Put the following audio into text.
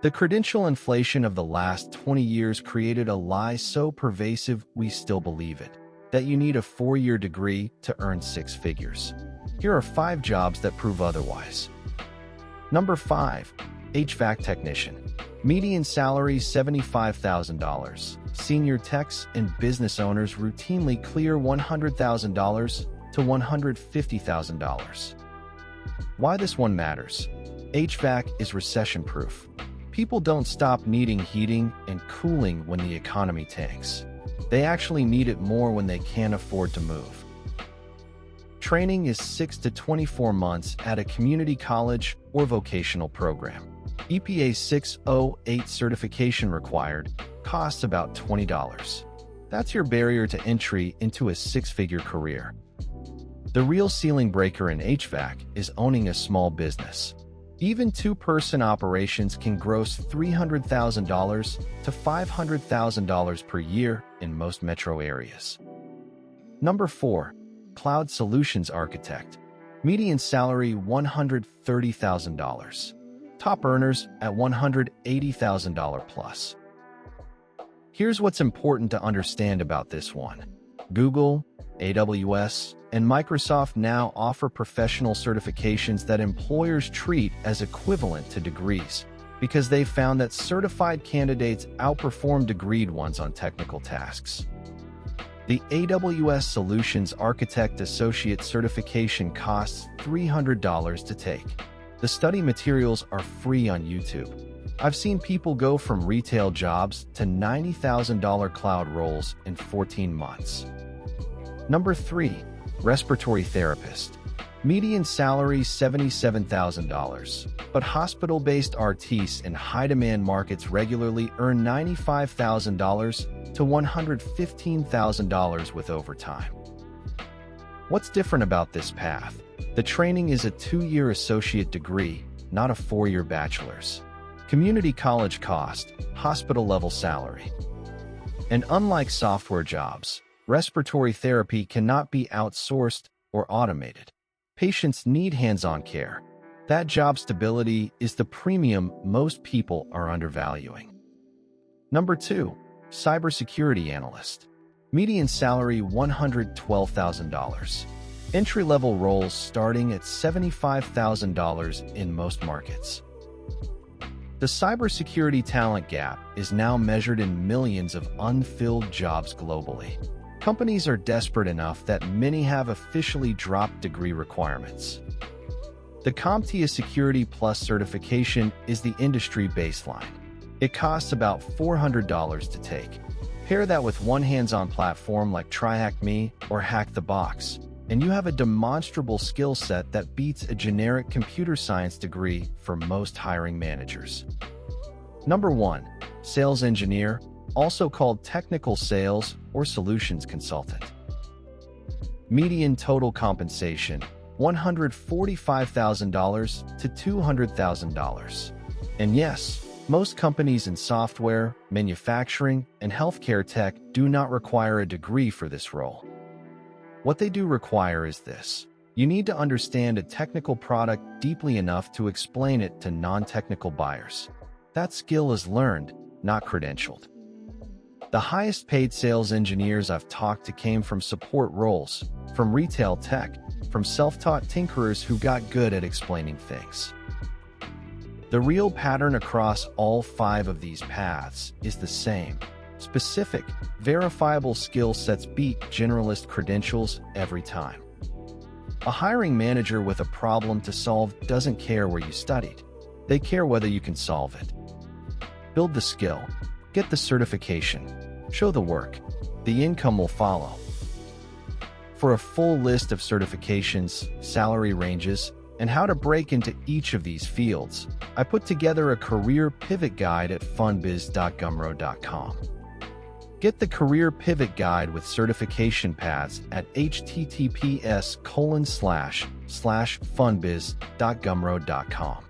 The credential inflation of the last 20 years created a lie so pervasive we still believe it, that you need a 4-year degree to earn 6 figures. Here are 5 jobs that prove otherwise. Number 5. HVAC technician. Median salary $75,000. Senior techs and business owners routinely clear $100,000 to $150,000. Why this one matters? HVAC is recession-proof. People don't stop needing heating and cooling when the economy tanks. They actually need it more when they can't afford to move. Training is 6 to 24 months at a community college or vocational program. EPA 608 certification required, costs about $20. That's your barrier to entry into a 6-figure career. The real ceiling breaker in HVAC is owning a small business. Even 2-person operations can gross $300,000 to $500,000 per year in most metro areas. Number 4. Cloud Solutions Architect. Median salary $130,000. Top earners at $180,000 plus. Here's what's important to understand about this one. Google, AWS, and Microsoft now offer professional certifications that employers treat as equivalent to degrees because they've found that certified candidates outperform degreed ones on technical tasks. The AWS Solutions Architect Associate certification costs $300 to take. The study materials are free on YouTube. I've seen people go from retail jobs to $90,000 cloud roles in 14 months. Number 3. Respiratory therapist. Median salary $77,000, but hospital-based RTs in high-demand markets regularly earn $95,000 to $115,000 with overtime. What's different about this path? The training is a 2-year associate degree, not a 4-year bachelor's. Community college cost, hospital-level salary. And unlike software jobs, respiratory therapy cannot be outsourced or automated. Patients need hands-on care. That job stability is the premium most people are undervaluing. Number 2. Cybersecurity analyst. Median salary $112,000. Entry-level roles starting at $75,000 in most markets. The cybersecurity talent gap is now measured in millions of unfilled jobs globally. Companies are desperate enough that many have officially dropped degree requirements. The CompTIA Security Plus certification is the industry baseline. It costs about $400 to take. Pair that with one hands-on platform like TryHackMe or Hack the Box, and you have a demonstrable skill set that beats a generic computer science degree for most hiring managers. Number 1. Sales engineer, also called technical sales or solutions consultant. Median total compensation, $145,000 to $200,000. And yes, most companies in software, manufacturing, and healthcare tech do not require a degree for this role. What they do require is this. You need to understand a technical product deeply enough to explain it to non-technical buyers. That skill is learned, not credentialed. The highest paid sales engineers I've talked to came from support roles, from retail tech, from self-taught tinkerers who got good at explaining things. The real pattern across all 5 of these paths is the same. Specific, verifiable skill sets beat generalist credentials every time. A hiring manager with a problem to solve doesn't care where you studied. They care whether you can solve it. Build the skill. Get the certification. Show the work. The income will follow. For a full list of certifications, salary ranges, and how to break into each of these fields, I put together a career pivot guide at funbiz.gumroad.com. Get the Career Pivot Guide with certification paths at https://funbiz.gumroad.com.